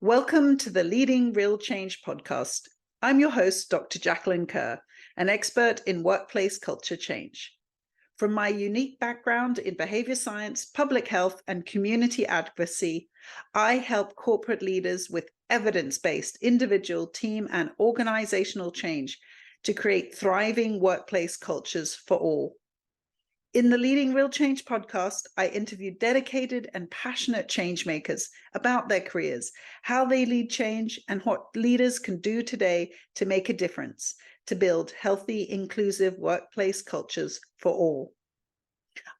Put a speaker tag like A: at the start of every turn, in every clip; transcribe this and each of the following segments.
A: Welcome to the Leading Real Change podcast. I'm your host, Dr. Jacqueline Kerr, an expert in workplace culture change. From my unique background in behavior science, public health, and community advocacy, I help corporate leaders with evidence-based individual, team, and organizational change to create thriving workplace cultures for all. In the Leading Real Change podcast, I interview dedicated and passionate change makers about their careers, how they lead change, and what leaders can do today to make a difference, to build healthy, inclusive workplace cultures for all.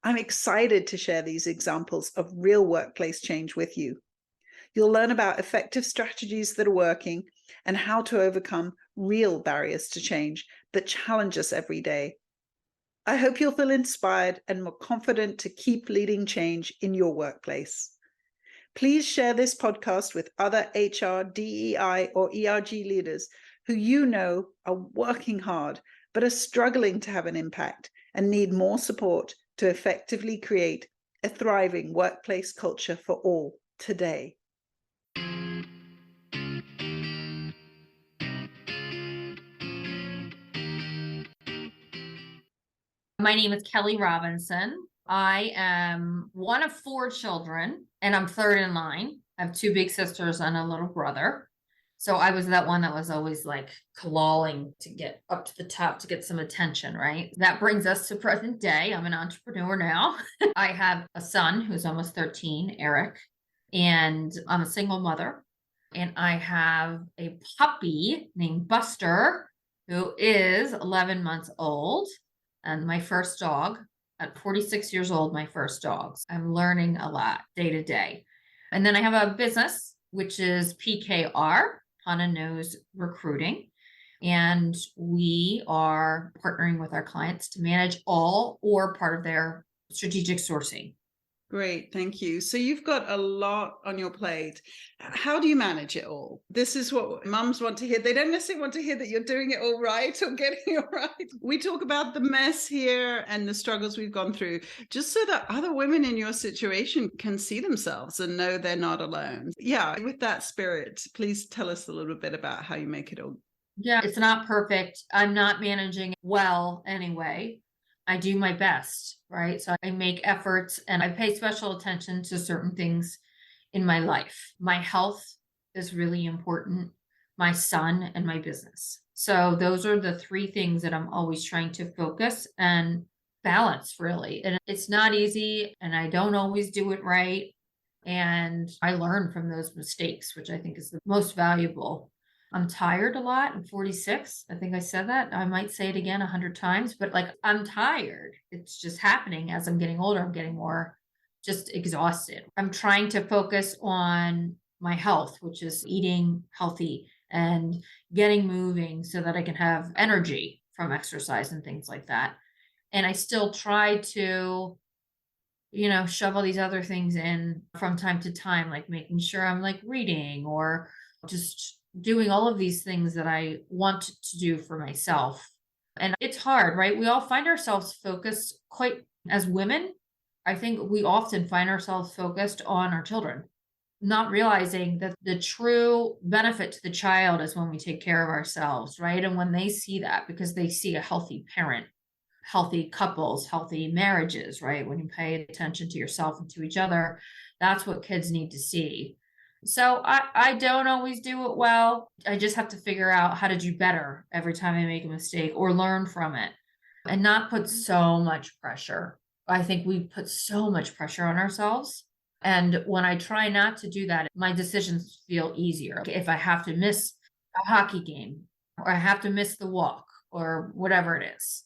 A: I'm excited to share these examples of real workplace change with you. You'll learn about effective strategies that are working and how to overcome real barriers to change that challenge us every day. I hope you'll feel inspired and more confident to keep leading change in your workplace. Please share this podcast with other HR, DEI, or ERG leaders who you know are working hard but are struggling to have an impact and need more support to effectively create a thriving workplace culture for all today.
B: My name is Kelly Robinson. I am one of 4 children, and I'm third in line. I have 2 big sisters and a little brother. So I was that one that was always like clawing to get up to the top to get some attention, right? That brings us to present day. I'm an entrepreneur now. I have a son who's almost 13, Eric, and I'm a single mother. And I have a puppy named Buster, who is 11 months old. And my first dog at 46 years old, my first dog. I'm learning a lot day to day. And then I have a business, which is PKR, Panna Knows Recruiting. And we are partnering with our clients to manage all or part of their strategic sourcing.
A: Great, thank you. So you've got a lot on your plate. How do you manage it all? This is what mums want to hear. They don't necessarily want to hear that you're doing it all right or getting it right. We talk about the mess here and the struggles we've gone through, just so that other women in your situation can see themselves and know they're not alone. Yeah, with that spirit, please tell us a little bit about how you make it all.
B: Yeah, it's not perfect. I'm not managing well anyway. I do my best, right? So I make efforts and I pay special attention to certain things in my life. My health is really important, my son, and my business. So those are the 3 things that I'm always trying to focus and balance, really. And it's not easy, and I don't always do it right. And I learn from those mistakes, which I think is the most valuable. I'm tired a lot. I'm 46. I think I said that. I might say it again 100 times, but like I'm tired. It's just happening as I'm getting older. I'm getting more just exhausted. I'm trying to focus on my health, which is eating healthy and getting moving so that I can have energy from exercise and things like that. And I still try to, shove all these other things in from time to time, like making sure I'm like reading or just doing all of these things that I want to do for myself. And it's hard, right? We all find ourselves focused as women. I think we often find ourselves focused on our children, not realizing that the true benefit to the child is when we take care of ourselves, right? And when they see that, because they see a healthy parent, healthy couples, healthy marriages, right? When you pay attention to yourself and to each other, that's what kids need to see. So I don't always do it well. I just have to figure out how to do better every time I make a mistake or learn from it and not put so much pressure. I think we put so much pressure on ourselves. And when I try not to do that, my decisions feel easier. If I have to miss a hockey game or I have to miss the walk or whatever it is.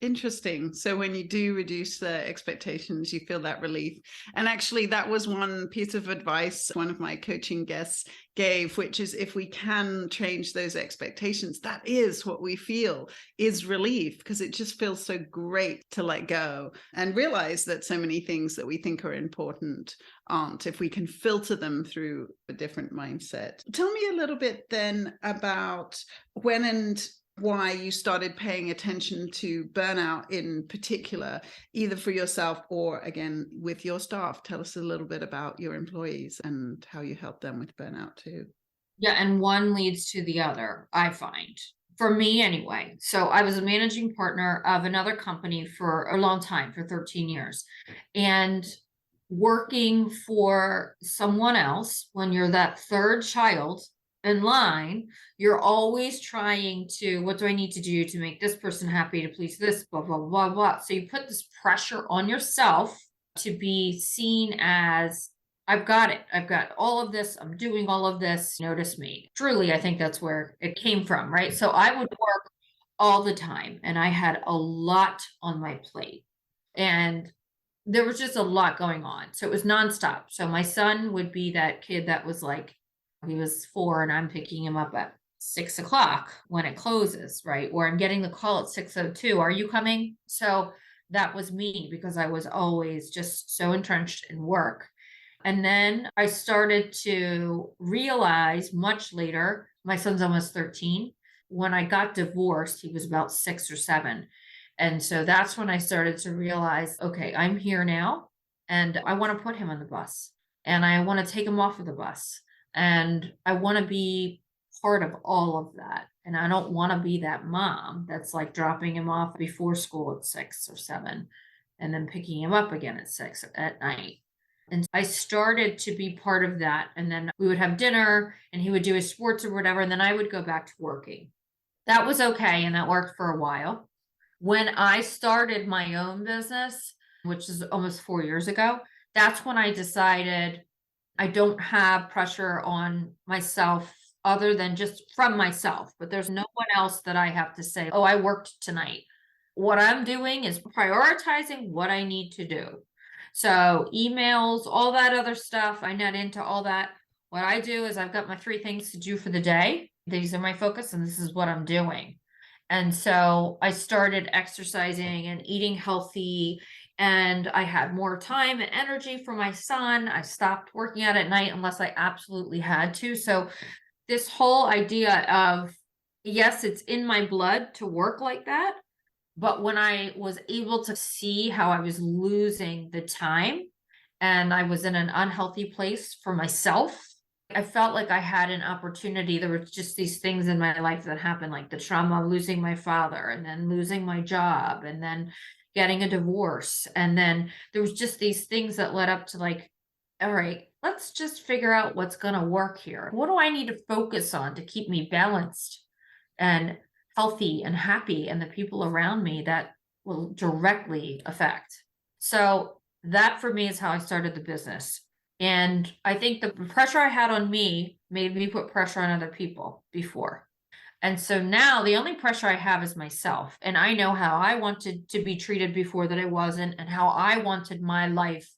A: Interesting. So when you do reduce the expectations, you feel that relief. And actually, that was one piece of advice one of my coaching guests gave, which is if we can change those expectations, that is what we feel is relief, because it just feels so great to let go and realize that so many things that we think are important aren't, if we can filter them through a different mindset. Tell me a little bit then about when and why you started paying attention to burnout in particular, either for yourself or again with your staff. Tell us a little bit about your employees and how you help them with burnout too.
B: Yeah, and one leads to the other, I find. For me anyway. So I was a managing partner of another company for a long time, for 13 years. And working for someone else, when you're that third child in line, you're always trying to, what do I need to do to make this person happy, to please this, blah, blah, blah, blah. So you put this pressure on yourself to be seen as, I've got it. I've got all of this. I'm doing all of this. Notice me. Truly, I think that's where it came from, right? So I would work all the time and I had a lot on my plate. And there was just a lot going on. So it was nonstop. So my son would be that kid that was like, he was 4 and I'm picking him up at 6 o'clock when it closes, right? Or I'm getting the call at 6:02. Are you coming? So that was me because I was always just so entrenched in work. And then I started to realize much later, my son's almost 13. When I got divorced, he was about 6 or 7. And so that's when I started to realize, okay, I'm here now and I want to put him on the bus and I want to take him off of the bus and I want to be part of all of that. And I don't want to be that mom that's like dropping him off before school at 6 or 7 and then picking him up again at 6 at night. And I started to be part of that. And then we would have dinner and he would do his sports or whatever. And then I would go back to working. That was okay. And that worked for a while. When I started my own business, which is almost 4 years ago, that's when I decided I don't have pressure on myself other than just from myself, but there's no one else that I have to say, oh, I worked tonight. What I'm doing is prioritizing what I need to do. So emails, all that other stuff, I net into all that. What I do is I've got my 3 things to do for the day. These are my focus and this is what I'm doing. And so I started exercising and eating healthy, and I had more time and energy for my son. I stopped working out at night unless I absolutely had to. So this whole idea of, yes, it's in my blood to work like that. But when I was able to see how I was losing the time and I was in an unhealthy place for myself, I felt like I had an opportunity. There were just these things in my life that happened, like the trauma of losing my father and then losing my job and then getting a divorce. And then there was just these things that led up to like, all right, let's just figure out what's going to work here. What do I need to focus on to keep me balanced and healthy and happy and the people around me that will directly affect? So that for me is how I started the business. And I think the pressure I had on me made me put pressure on other people before. And so now the only pressure I have is myself. And I know how I wanted to be treated before that I wasn't, and how I wanted my life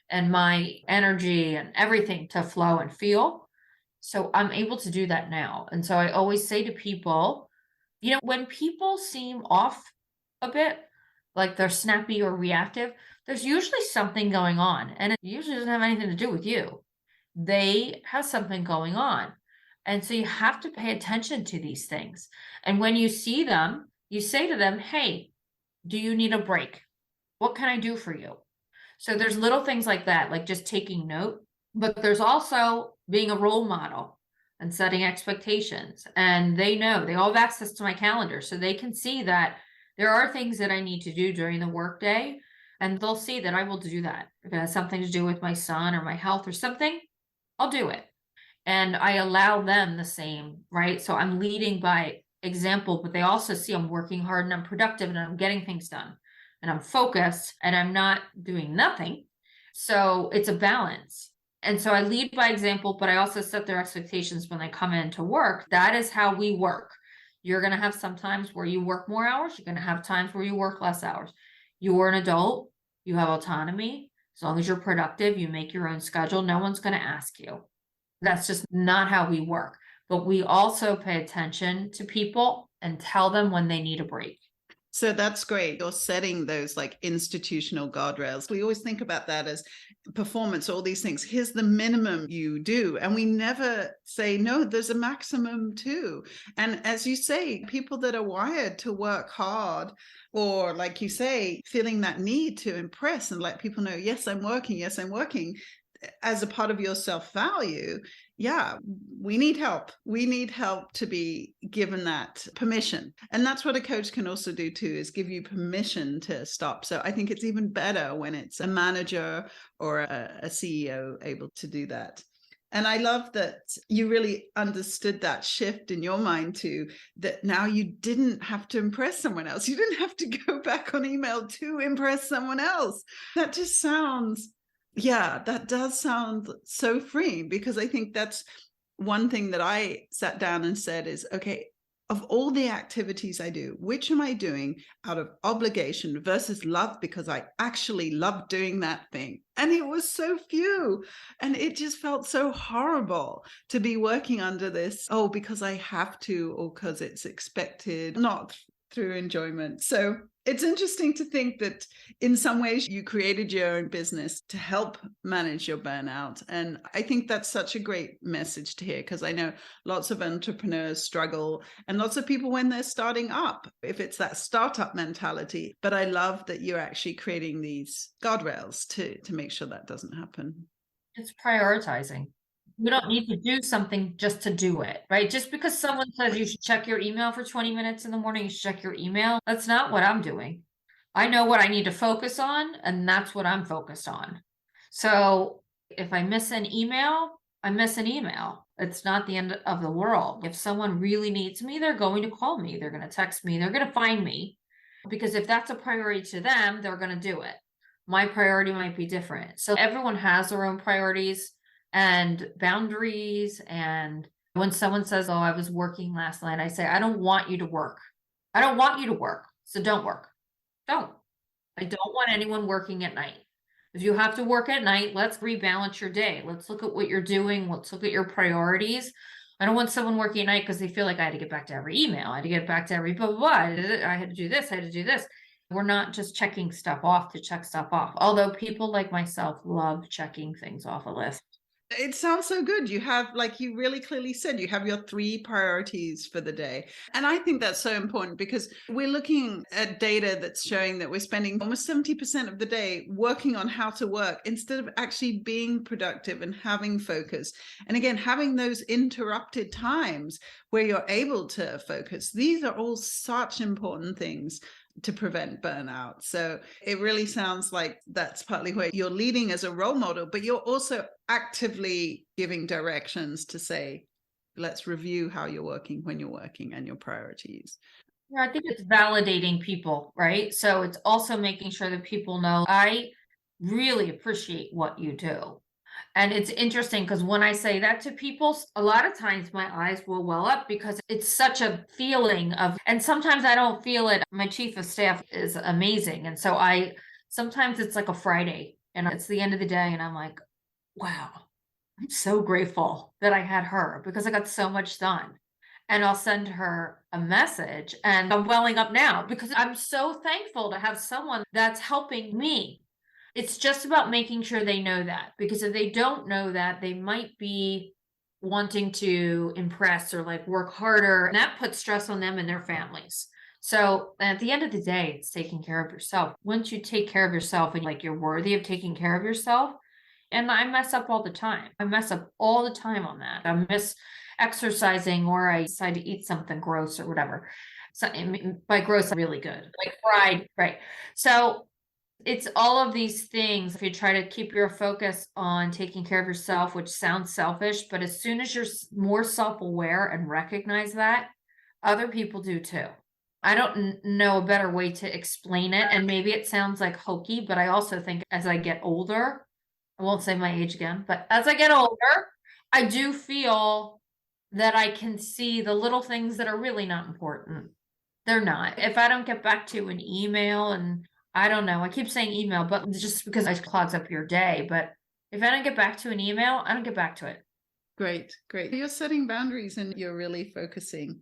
B: and my energy and everything to flow and feel. So I'm able to do that now. And so I always say to people, when people seem off a bit, like they're snappy or reactive, there's usually something going on. And it usually doesn't have anything to do with you. They have something going on. And so you have to pay attention to these things. And when you see them, you say to them, hey, do you need a break? What can I do for you? So there's little things like that, like just taking note. But there's also being a role model and setting expectations. And they all have access to my calendar. So they can see that there are things that I need to do during the workday. And they'll see that I will do that. If it has something to do with my son or my health or something, I'll do it. And I allow them the same, right? So I'm leading by example, but they also see I'm working hard and I'm productive and I'm getting things done and I'm focused and I'm not doing nothing. So it's a balance. And so I lead by example, but I also set their expectations when they come in to work. That is how we work. You're going to have some times where you work more hours. You're going to have times where you work less hours. You're an adult. You have autonomy. As long as you're productive, you make your own schedule. No one's going to ask you. That's just not how we work. But we also pay attention to people and tell them when they need a break.
A: So that's great. You're setting those like institutional guardrails. We always think about that as performance, all these things. Here's the minimum you do. And we never say, no, there's a maximum too. And as you say, people that are wired to work hard, or like you say, feeling that need to impress and let people know, yes, I'm working. Yes, I'm working, as a part of your self-value, yeah, we need help. We need help to be given that permission. And that's what a coach can also do too, is give you permission to stop. So I think it's even better when it's a manager or a CEO able to do that. And I love that you really understood that shift in your mind too, that now you didn't have to impress someone else. You didn't have to go back on email to impress someone else. That just sounds, yeah, that does sound so freeing, because I think that's one thing that I sat down and said is, okay, of all the activities I do, which am I doing out of obligation versus love because I actually love doing that thing? And it was so few. And it just felt so horrible to be working under this, oh, because I have to, or because it's expected, not through enjoyment. So it's interesting to think that in some ways you created your own business to help manage your burnout. And I think that's such a great message to hear, because I know lots of entrepreneurs struggle, and lots of people when they're starting up, if it's that startup mentality. But I love that you're actually creating these guardrails to make sure that doesn't happen.
B: It's prioritizing. You don't need to do something just to do it, right? Just because someone says you should check your email for 20 minutes in the morning, you should check your email. That's not what I'm doing. I know what I need to focus on, and that's what I'm focused on. So if I miss an email, I miss an email. It's not the end of the world. If someone really needs me, they're going to call me, they're going to text me, they're going to find me. Because if that's a priority to them, they're going to do it. My priority might be different. So everyone has their own priorities and boundaries. And when someone says, oh, I was working last night, I say, I don't want you to work. I don't want you to work. So don't work. Don't. I don't want anyone working at night. If you have to work at night, let's rebalance your day. Let's look at what you're doing. Let's look at your priorities. I don't want someone working at night because they feel like I had to get back to every email. I had to get back to every blah, blah, blah. I had to do this. I had to do this. We're not just checking stuff off to check stuff off. Although people like myself love checking things off a list.
A: It sounds so good. You have, like you really clearly said, you have your 3 priorities for the day. And I think that's so important, because we're looking at data that's showing that we're spending almost 70% of the day working on how to work instead of actually being productive and having focus. And again, having those interrupted times where you're able to focus. These are all such important things to prevent burnout. So it really sounds like that's partly where you're leading as a role model, but you're also actively giving directions to say, let's review how you're working when you're working and your priorities.
B: Yeah, I think it's validating people, right? So it's also making sure that people know I really appreciate what you do. And it's interesting because when I say that to people, a lot of times my eyes will well up because it's such a feeling of, and sometimes I don't feel it. My chief of staff is amazing. And so sometimes it's like a Friday and it's the end of the day and I'm like, wow, I'm so grateful that I had her because I got so much done. And I'll send her a message and I'm welling up now because I'm so thankful to have someone that's helping me. It's just about making sure they know that, because if they don't know that, they might be wanting to impress or like work harder, and that puts stress on them and their families. So at the end of the day, it's taking care of yourself. Once you take care of yourself and like you're worthy of taking care of yourself, and I mess up all the time. I mess up all the time on that. I miss exercising or I decide to eat something gross or whatever. So by gross, really good, like fried, right? So it's all of these things. If you try to keep your focus on taking care of yourself, which sounds selfish, but as soon as you're more self-aware and recognize that, other people do too. I don't know a better way to explain it. And maybe it sounds like hokey, but I also think as I get older, I won't say my age again, but as I get older, I do feel that I can see the little things that are really not important. They're not. If I don't get back to an email, and I don't know, I keep saying email, but just because it clogs up your day. But if I don't get back to an email, I don't get back to it.
A: Great, great. You're setting boundaries and you're really focusing.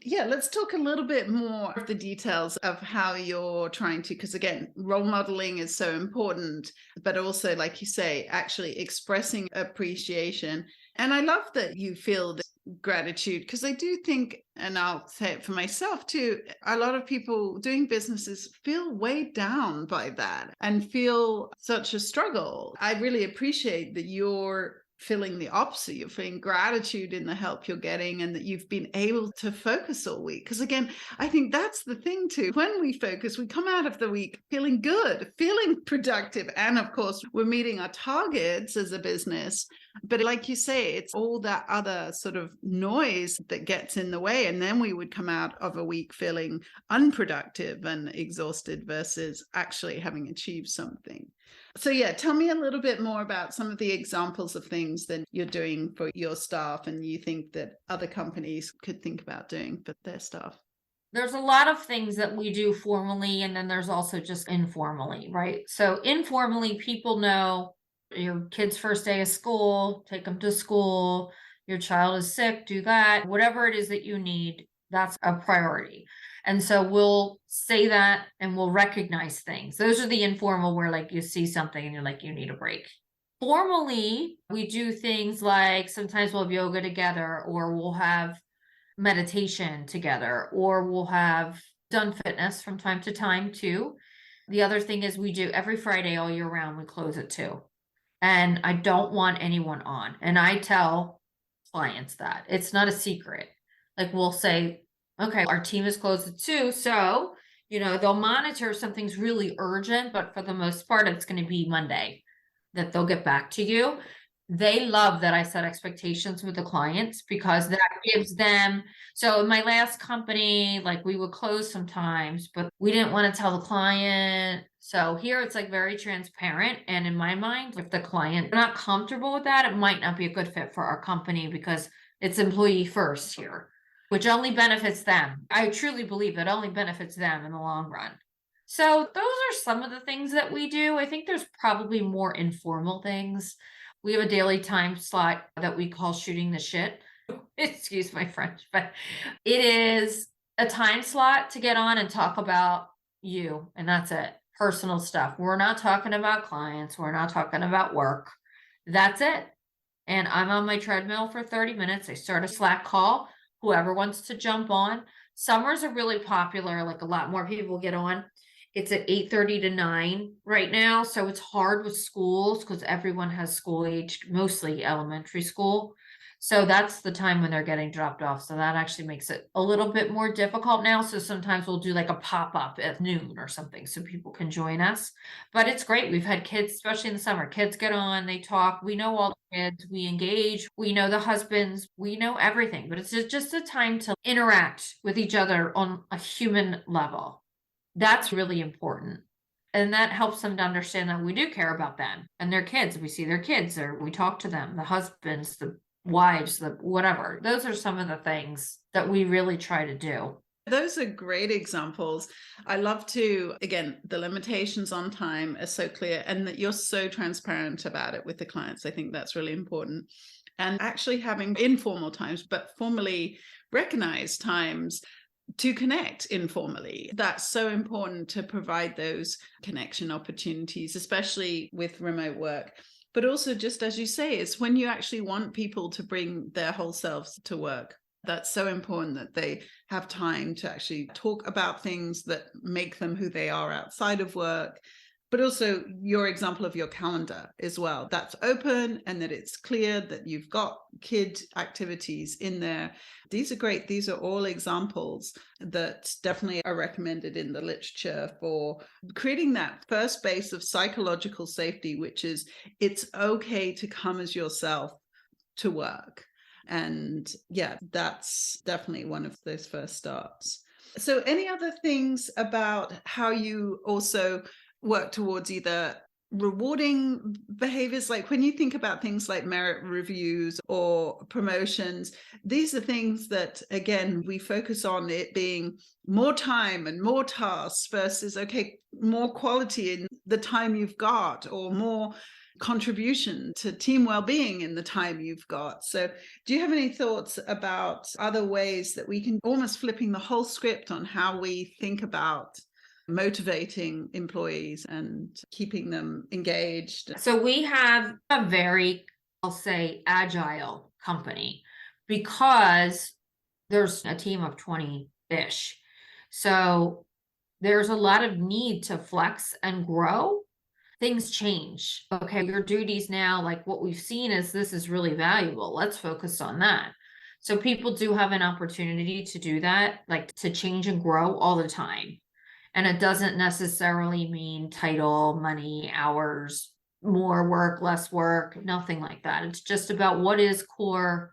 A: Yeah, let's talk a little bit more of the details of how you're trying to, because again, role modeling is so important, but also, like you say, actually expressing appreciation. And I love that you feel this gratitude, because I do think, and I'll say it for myself too, a lot of people doing businesses feel weighed down by that and feel such a struggle. I really appreciate that you're feeling the opposite. You're feeling gratitude in the help you're getting and that you've been able to focus all week. Because again, I think that's the thing too. When we focus, we come out of the week feeling good, feeling productive. And of course, we're meeting our targets as a business. But like you say, it's all that other sort of noise that gets in the way. And then we would come out of a week feeling unproductive and exhausted versus actually having achieved something. So yeah, tell me a little bit more about some of the examples of things that you're doing for your staff and you think that other companies could think about doing for their staff.
B: There's a lot of things that we do formally, and then there's also just informally, right? So informally, people know your kid's first day of school, take them to school, your child is sick, do that, whatever it is that you need, that's a priority. And so we'll say that and we'll recognize things. Those are the informal where like you see something and you're like, you need a break. Formally, we do things like sometimes we'll have yoga together, or we'll have meditation together, or we'll have done fitness from time to time too. The other thing is we do every Friday all year round, we close at 2. And I don't want anyone on. And I tell clients that it's not a secret. Like we'll say, okay, our team is closed at 2. So, they'll monitor if something's really urgent, but for the most part, it's going to be Monday that they'll get back to you. They love that I set expectations with the clients because that gives them. So in my last company, like we would close sometimes, but we didn't want to tell the client. So here it's like very transparent. And in my mind, if the client is not comfortable with that, it might not be a good fit for our company because it's employee first here, which only benefits them. I truly believe it only benefits them in the long run. So those are some of the things that we do. I think there's probably more informal things. We have a daily time slot that we call shooting the shit. Excuse my French, but it is a time slot to get on and talk about you. And that's it. Personal stuff. We're not talking about clients. We're not talking about work. That's it. And I'm on my treadmill for 30 minutes. I start a Slack call. Whoever wants to jump on. Summers are really popular. Like a lot more people get on. It's at 8:30 to 9 right now. So it's hard with schools because everyone has school aged, mostly elementary school. So that's the time when they're getting dropped off. So that actually makes it a little bit more difficult now. So sometimes we'll do like a pop-up at noon or something so people can join us. But it's great. We've had kids, especially in the summer, kids get on, they talk. We know all the kids, we engage, we know the husbands, we know everything. But it's just a time to interact with each other on a human level. That's really important. And that helps them to understand that we do care about them and their kids. We see their kids or we talk to them, the husbands, the wives, the whatever. Those are some of the things that we really try to do.
A: Those are great examples. I love to, again, the limitations on time are so clear and that you're so transparent about it with the clients. I think that's really important. And actually having informal times, but formally recognized times to connect informally. That's so important to provide those connection opportunities, especially with remote work. But also, just as you say, it's when you actually want people to bring their whole selves to work. That's so important that they have time to actually talk about things that make them who they are outside of work. But also your example of your calendar as well. That's open and that it's clear that you've got kid activities in there. These are great. These are all examples that definitely are recommended in the literature for creating that first base of psychological safety, which is it's okay to come as yourself to work. And yeah, that's definitely one of those first starts. So any other things about how you also work towards either rewarding behaviors, like when you think about things like merit reviews or promotions, these are things that, again, we focus on it being more time and more tasks versus, okay, more quality in the time you've got, or more contribution to team well-being in the time you've got. So do you have any thoughts about other ways that we can almost flipping the whole script on how we think about motivating employees and keeping them engaged?
B: So we have a very, I'll say, agile company because there's a team of 20-ish. So there's a lot of need to flex and grow. Things change. Okay, your duties now, like what we've seen is this is really valuable. Let's focus on that. So people do have an opportunity to do that, like to change and grow all the time. And it doesn't necessarily mean title, money, hours, more work, less work, nothing like that. It's just about what is core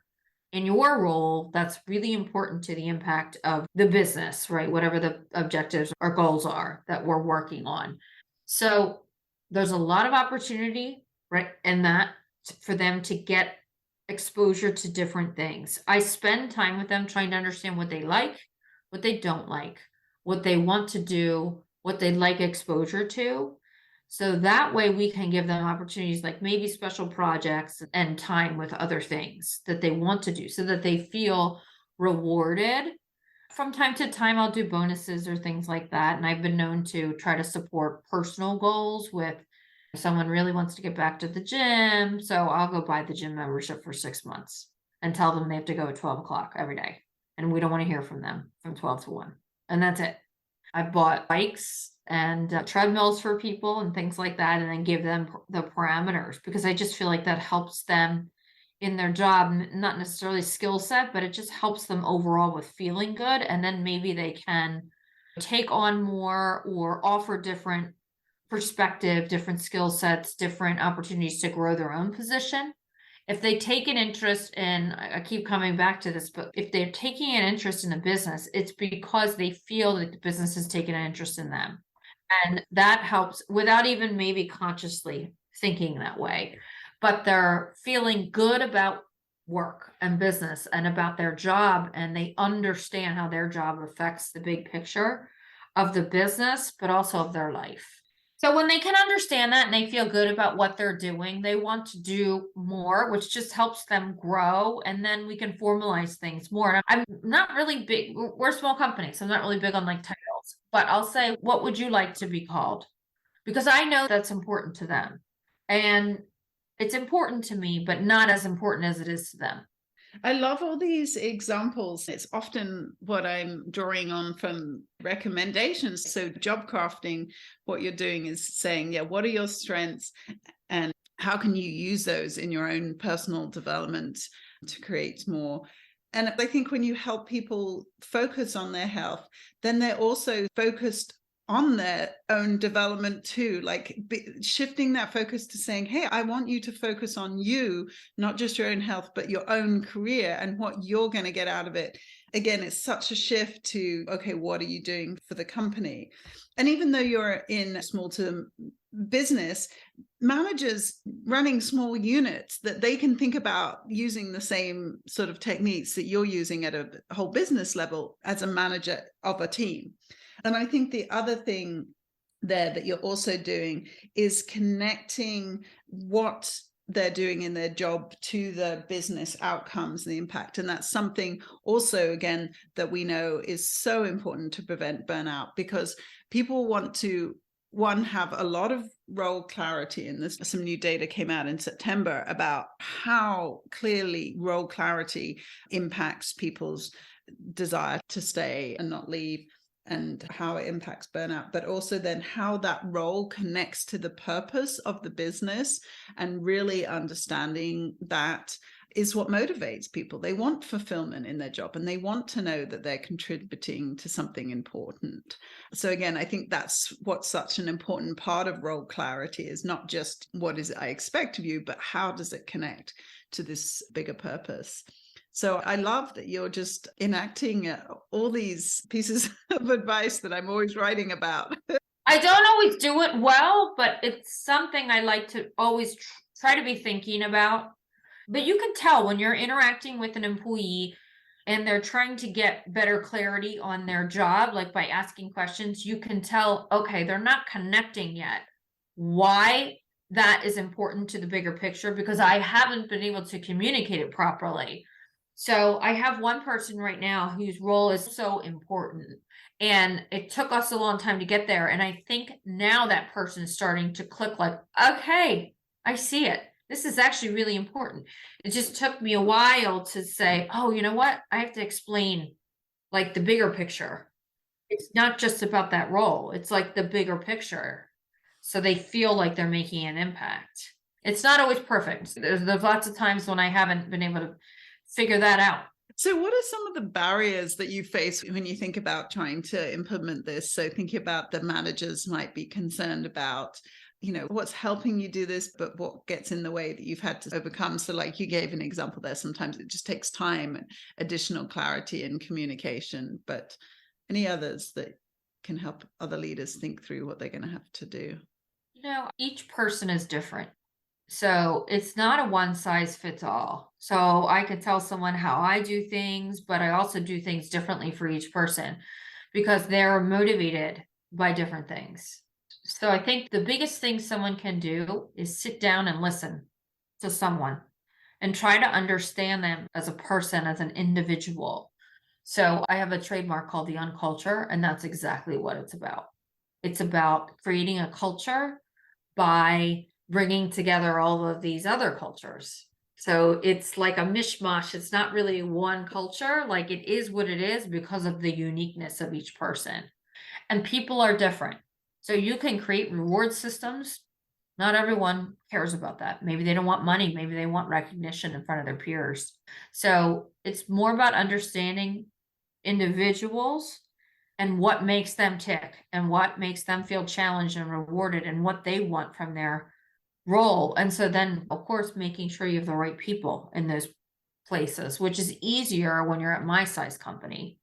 B: in your role that's really important to the impact of the business, right? Whatever the objectives or goals are that we're working on. So there's a lot of opportunity, right? And that for them to get exposure to different things. I spend time with them trying to understand what they like, what they don't like, what they want to do, what they'd like exposure to. So that way we can give them opportunities like maybe special projects and time with other things that they want to do so that they feel rewarded. From time to time, I'll do bonuses or things like that. And I've been known to try to support personal goals with if someone really wants to get back to the gym. So I'll go buy the gym membership for 6 months and tell them they have to go at 12 o'clock every day. And we don't want to hear from them from 12 to 1. And that's it. I've bought bikes and treadmills for people and things like that, and then give them the parameters because I just feel like that helps them in their job, not necessarily skill set, but it just helps them overall with feeling good. And then maybe they can take on more or offer different perspective, different skill sets, different opportunities to grow their own position. If they take an interest in, I keep coming back to this, but if they're taking an interest in the business, it's because they feel that the business has taken an interest in them. And that helps without even maybe consciously thinking that way, but they're feeling good about work and business and about their job, and they understand how their job affects the big picture of the business, but also of their life. So when they can understand that and they feel good about what they're doing, they want to do more, which just helps them grow. And then we can formalize things more. And I'm not really big, we're a small company, so I'm not really big on like titles, but I'll say, what would you like to be called? Because I know that's important to them. And it's important to me, but not as important as it is to them.
A: I love all these examples. It's often what I'm drawing on from recommendations. So job crafting, what you're doing is saying, yeah, what are your strengths and how can you use those in your own personal development to create more? And I think when you help people focus on their health, then they're also focused on their own development too, like shifting that focus to saying, hey, I want you to focus on you, not just your own health, but your own career and what you're going to get out of it. Again, it's such a shift to, okay, what are you doing for the company? And even though you're in small to business, managers running small units, that they can think about using the same sort of techniques that you're using at a whole business level as a manager of a team. And I think the other thing there that you're also doing is connecting what they're doing in their job to the business outcomes and the impact. And that's something also, again, that we know is so important to prevent burnout, because people want to, one, have a lot of role clarity. And there's some new data came out in September about how clearly role clarity impacts people's desire to stay and not leave, and how it impacts burnout, but also then how that role connects to the purpose of the business, and really understanding that is what motivates people. They want fulfillment in their job and they want to know that they're contributing to something important. So again, I think that's what's such an important part of role clarity, is not just what is it I expect of you, but how does it connect to this bigger purpose. So I love that you're just enacting all these pieces of advice that I'm always writing about.
B: I don't always do it well, but it's something I like to always try to be thinking about. But you can tell when you're interacting with an employee and they're trying to get better clarity on their job, like by asking questions, you can tell, okay, they're not connecting yet. Why that is important to the bigger picture because I haven't been able to communicate it properly. So I have one person right now whose role is so important. And it took us a long time to get there. And I think now that person is starting to click like, okay, I see it. This is actually really important. It just took me a while to say, oh, you know what? I have to explain like the bigger picture. It's not just about that role. It's like the bigger picture. So they feel like they're making an impact. It's not always perfect. There's lots of times when I haven't been able to figure that out.
A: So what are some of the barriers that you face when you think about trying to implement this? So thinking about the managers might be concerned about, what's helping you do this, but what gets in the way that you've had to overcome. So like you gave an example there, sometimes it just takes time and additional clarity and communication, but any others that can help other leaders think through what they're going to have to do?
B: Each person is different. So it's not a one size fits all. So I could tell someone how I do things, but I also do things differently for each person because they're motivated by different things. So I think the biggest thing someone can do is sit down and listen to someone and try to understand them as a person, as an individual. So I have a trademark called the Unculture, and that's exactly what it's about. It's about creating a culture by bringing together all of these other cultures. So it's like a mishmash. It's not really one culture. Like it is what it is because of the uniqueness of each person. And people are different. So you can create reward systems. Not everyone cares about that. Maybe they don't want money. Maybe they want recognition in front of their peers. So it's more about understanding individuals and what makes them tick and what makes them feel challenged and rewarded and what they want from their role. And so then, of course, making sure you have the right people in those places, which is easier when you're at my size company.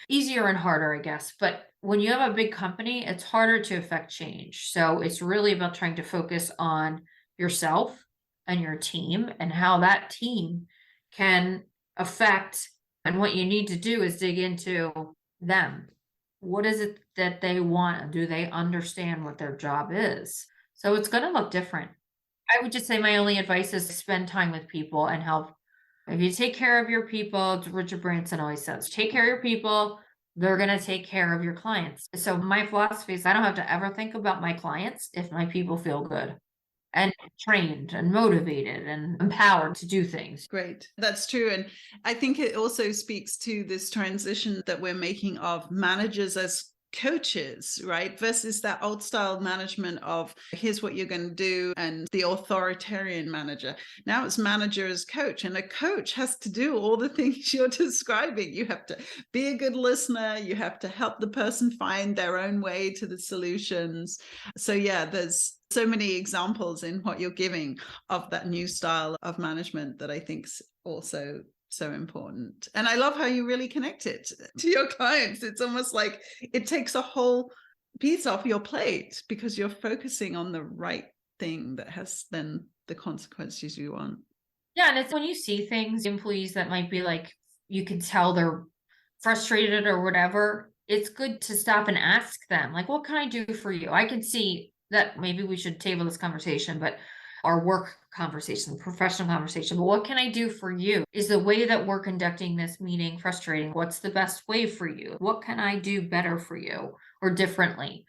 B: Easier and harder, I guess. But when you have a big company, it's harder to affect change. So it's really about trying to focus on yourself and your team and how that team can affect. And what you need to do is dig into them. What is it that they want? Do they understand what their job is? So it's going to look different. I would just say my only advice is spend time with people and help. If you take care of your people, it's Richard Branson always says, take care of your people, they're going to take care of your clients. So my philosophy is I don't have to ever think about my clients if my people feel good and trained and motivated and empowered to do things.
A: Great. That's true. And I think it also speaks to this transition that we're making of managers as coaches, right? Versus that old style management of here's what you're going to do and the authoritarian manager. Now it's manager as coach, and a coach has to do all the things you're describing. You have to be a good listener. You have to help the person find their own way to the solutions. So yeah, there's so many examples in what you're giving of that new style of management that I think's also so important. And I love how you really connect it to your clients. It's almost like it takes a whole piece off your plate because you're focusing on the right thing that has then the consequences you want.
B: Yeah, and it's when you see things, employees that might be like, you can tell they're frustrated or whatever, it's good to stop and ask them, like, what can I do for you? I can see that maybe we should table this conversation, but our work conversation, professional conversation, but what can I do for you? Is the way that we're conducting this meeting frustrating? What's the best way for you? What can I do better for you or differently?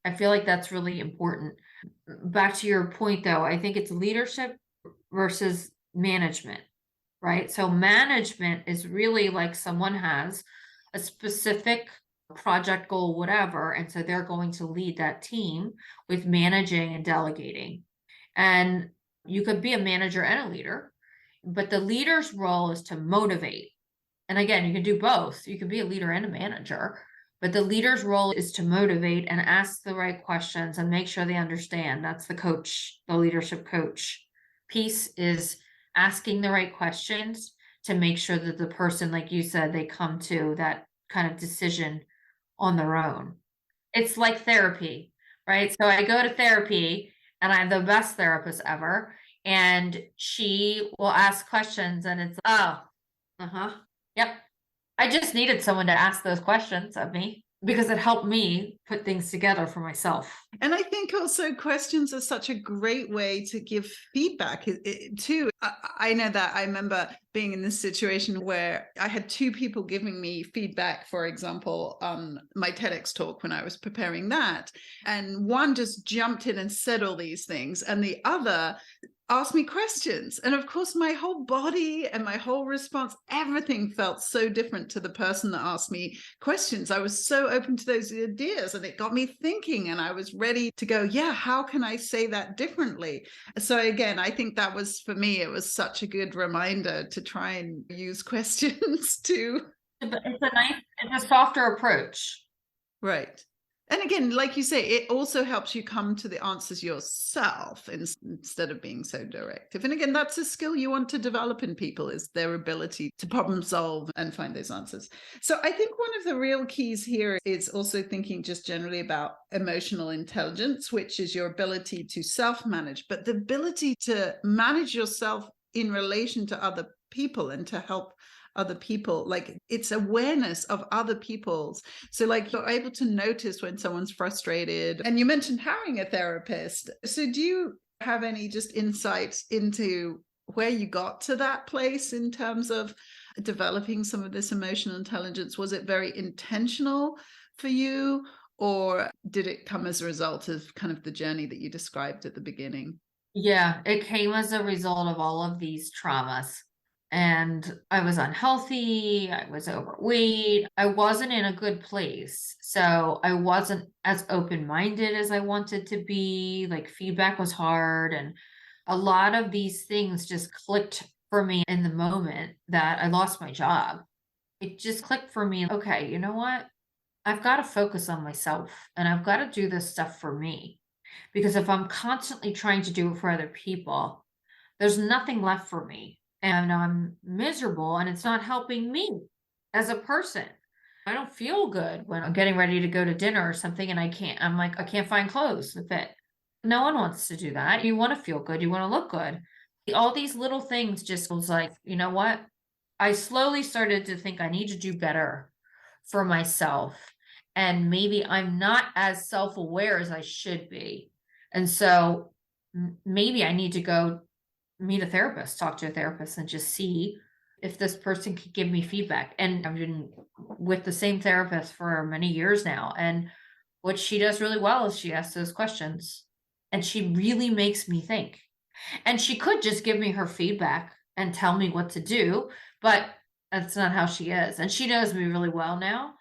B: I feel like that's really important. Back to your point though, I think it's leadership versus management, right? So management is really like someone has a specific project goal, whatever, and so they're going to lead that team with managing and delegating. And you could be a manager and a leader, but the leader's role is to motivate. And again, you can do both. You can be a leader and a manager, but the leader's role is to motivate and ask the right questions and make sure they understand. That's the coach, the leadership coach piece is asking the right questions to make sure that the person, like you said, they come to that kind of decision on their own. It's like therapy, right? So I go to therapy and I'm the best therapist ever. And she will ask questions and it's, oh, uh-huh. Yep. I just needed someone to ask those questions of me. because it helped me put things together for myself.
A: And I think also questions are such a great way to give feedback too. I know that I remember being in this situation where I had two people giving me feedback, for example, on my TEDx talk when I was preparing that. And one just jumped in and said all these things, and the other asked me questions. And of course, my whole body and my whole response, everything felt so different to the person that asked me questions. I was so open to those ideas, and it got me thinking, and I was ready to go, yeah, how can I say that differently? So again, I think that was, for me, it was such a good reminder to try and use questions too.
B: It's a softer approach.
A: Right. And again, like you say, it also helps you come to the answers yourself instead of being so directive. And again, that's a skill you want to develop in people, is their ability to problem solve and find those answers. So I think one of the real keys here is also thinking just generally about emotional intelligence, which is your ability to self-manage, but the ability to manage yourself in relation to other people and to help other people. Like, it's awareness of other people's. So like, you're able to notice when someone's frustrated. And you mentioned hiring a therapist. So do you have any just insights into where you got to that place in terms of developing some of this emotional intelligence? Was it very intentional for you, or did it come as a result of kind of the journey that you described at the beginning?
B: Yeah, it came as a result of all of these traumas. And I was unhealthy, I was overweight, I wasn't in a good place. So I wasn't as open-minded as I wanted to be. Like, feedback was hard, and a lot of these things just clicked for me in the moment that I lost my job. It just clicked for me. Okay, you know what? I've got to focus on myself, and I've got to do this stuff for me. Because if I'm constantly trying to do it for other people, there's nothing left for me, and I'm miserable, and it's not helping me as a person. I don't feel good when I'm getting ready to go to dinner or something, and I'm like, I can't find clothes to fit. No one wants to do that. You want to feel good, you want to look good. All these little things just was like, you know what? I slowly started to think I need to do better for myself. And maybe I'm not as self-aware as I should be. And so maybe I need to go meet a therapist, talk to a therapist, and just see if this person could give me feedback. And I've been with the same therapist for many years now. And what she does really well is she asks those questions, and she really makes me think. And she could just give me her feedback and tell me what to do, but that's not how she is. And she knows me really well now.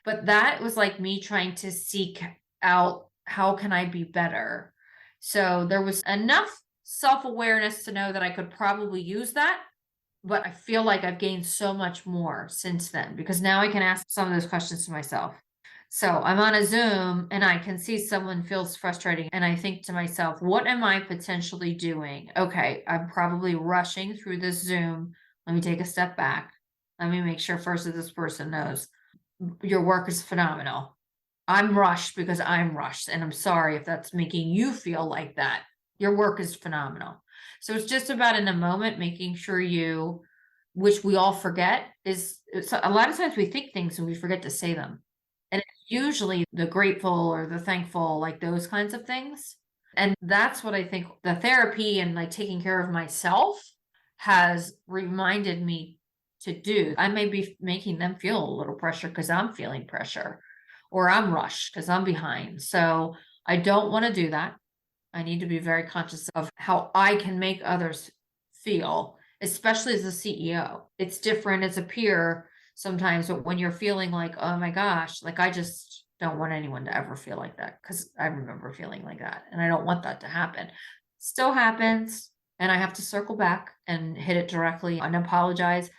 B: But that was like me trying to seek out, how can I be better? So there was enough self-awareness to know that I could probably use that, but I feel like I've gained so much more since then, because now I can ask some of those questions to myself. So I'm on a Zoom and I can see someone feels frustrating, and I think to myself, what am I potentially doing? Okay, I'm probably rushing through this Zoom. Let me take a step back. Let me make sure first that this person knows your work is phenomenal. I'm rushed because I'm rushed, and I'm sorry if that's making you feel like that. Your work is phenomenal. So it's just about, in the moment, making sure you, which we all forget, is a lot of times we think things and we forget to say them. And it's usually the grateful or the thankful, like those kinds of things. And that's what I think the therapy and like taking care of myself has reminded me to do. I may be making them feel a little pressure because I'm feeling pressure, or I'm rushed because I'm behind. So I don't want to do that. I need to be very conscious of how I can make others feel, especially as a CEO. It's different as a peer sometimes, but when you're feeling like, oh my gosh, like I just don't want anyone to ever feel like that, because I remember feeling like that and I don't want that to happen. Still happens, and I have to circle back and hit it directly and apologize.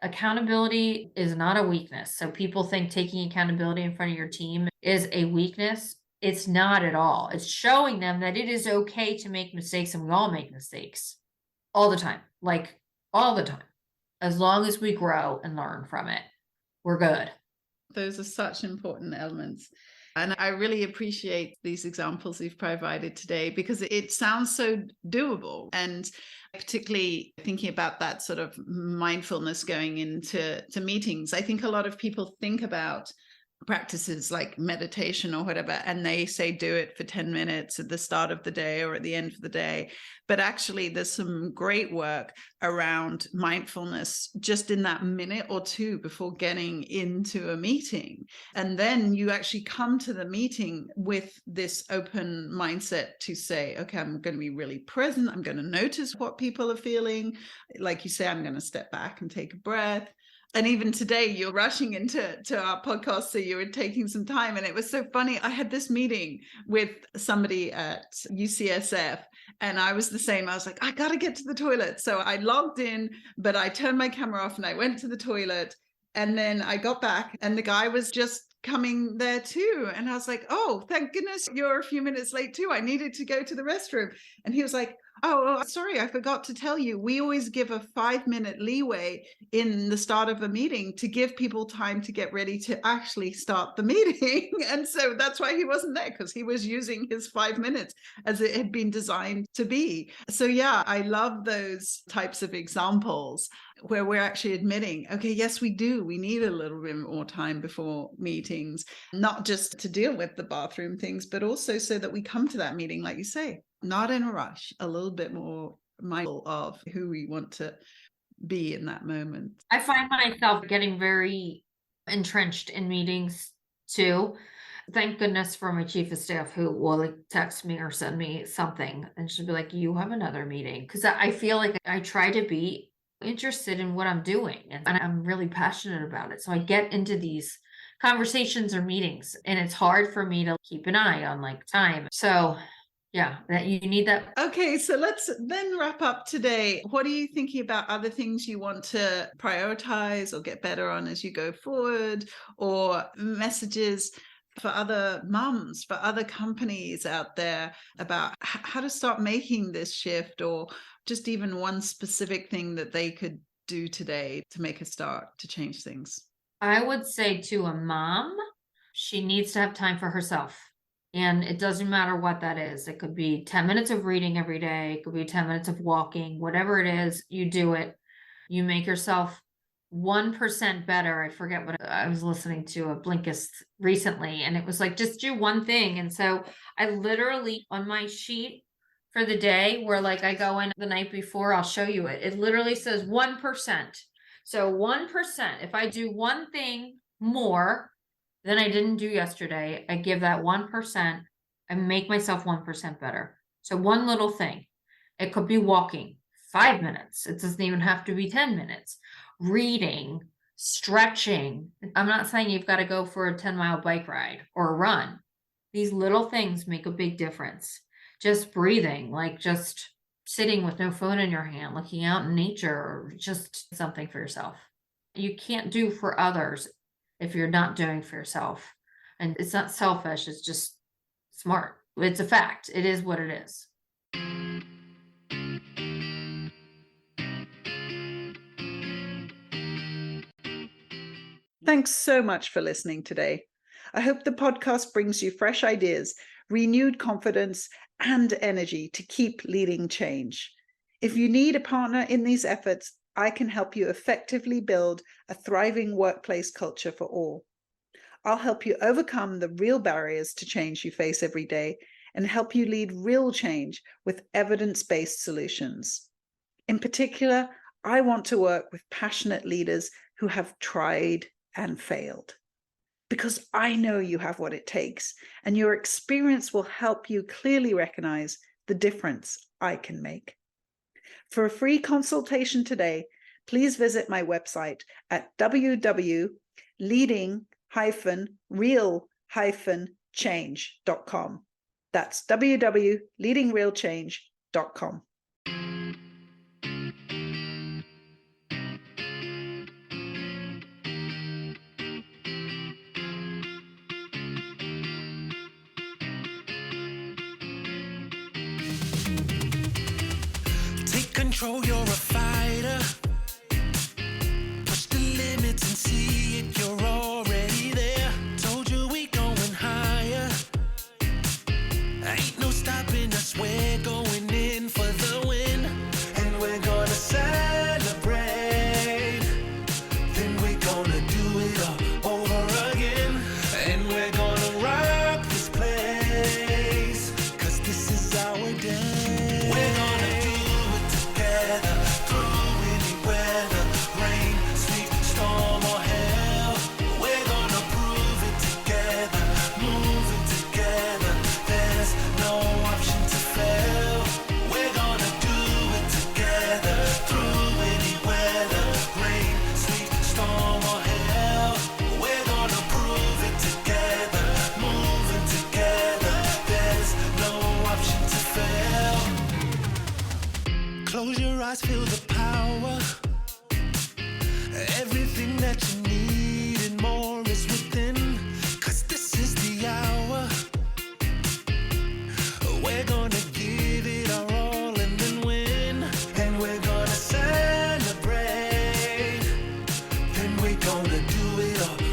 B: Accountability is not a weakness. So people think taking accountability in front of your team is a weakness. It's not at all. It's showing them that it is okay to make mistakes, and we all make mistakes all the time, like all the time. As long as we grow and learn from it, we're good.
A: Those are such important elements. And I really appreciate these examples you've provided today, because it sounds so doable. And particularly thinking about that sort of mindfulness going into meetings, I think a lot of people think about practices like meditation or whatever, and they say do it for 10 minutes at the start of the day or at the end of the day. But actually there's some great work around mindfulness just in that minute or two before getting into a meeting. And then you actually come to the meeting with this open mindset to say, okay, I'm going to be really present. I'm going to notice what people are feeling. Like you say, I'm going to step back and take a breath. And even today, you're rushing into our podcast, so you were taking some time. And it was so funny. I had this meeting with somebody at UCSF, and I was the same. I was like, I got to get to the toilet. So I logged in, but I turned my camera off and I went to the toilet. And then I got back, and the guy was just coming there too. And I was like, oh, thank goodness you're a few minutes late too. I needed to go to the restroom. And he was like, oh, sorry, I forgot to tell you, we always give a 5-minute leeway in the start of a meeting to give people time to get ready to actually start the meeting. And so that's why he wasn't there, because he was using his 5 minutes as it had been designed to be. So yeah, I love those types of examples where we're actually admitting, okay, yes, we do. We need a little bit more time before meetings, not just to deal with the bathroom things, but also so that we come to that meeting, like you say, not in a rush, a little bit more mindful of who we want to be in that moment.
B: I find myself getting very entrenched in meetings too. Thank goodness for my chief of staff who will like text me or send me something and she'll be like, you have another meeting. Because I feel like I try to be interested in what I'm doing and I'm really passionate about it. So I get into these conversations or meetings and it's hard for me to keep an eye on like time. So yeah, that you need that.
A: Okay, so let's then wrap up today. What are you thinking about other things you want to prioritize or get better on as you go forward, or messages for other mums, for other companies out there about how to start making this shift, or just even one specific thing that they could do today to make a start to change things?
B: I would say to a mom, she needs to have time for herself. And it doesn't matter what that is. It could be 10 minutes of reading every day. It could be 10 minutes of walking, whatever it is, you do it. You make yourself 1% better. I forget what I was listening to a Blinkist recently, and it was like, just do one thing. And so I literally on my sheet for the day where like I go in the night before, I'll show you it. It literally says 1%. So 1%, if I do one thing more than I didn't do yesterday, I give that 1% and make myself 1% better. So one little thing. It could be walking 5 minutes. It doesn't even have to be 10 minutes. Reading, stretching. I'm not saying you've got to go for a 10-mile bike ride or a run. These little things make a big difference. Just breathing, like just sitting with no phone in your hand, looking out in nature, or just something for yourself. You can't do for others if you're not doing for yourself. And it's not selfish, it's just smart. It's a fact. It is what it is.
A: Thanks so much for listening today. I hope the podcast brings you fresh ideas, renewed confidence, and energy to keep leading change. If you need a partner in these efforts, I can help you effectively build a thriving workplace culture for all. I'll help you overcome the real barriers to change you face every day and help you lead real change with evidence-based solutions. In particular, I want to work with passionate leaders who have tried and failed, because I know you have what it takes, and your experience will help you clearly recognize the difference I can make. For a free consultation today, please visit my website at www.leading-real-change.com. That's www.leadingrealchange.com.
C: Control, you're a fighter. Push the limits and see it, you're already there. Told you we going higher. Ain't no stopping us, we're going in for the win. And we're gonna celebrate. Then we're gonna do it all over again. eyes feel the power. Everything that you need and more is within. 'Cause this is the hour. We're gonna give it our all and then win. And we're gonna celebrate. And we're gonna do it all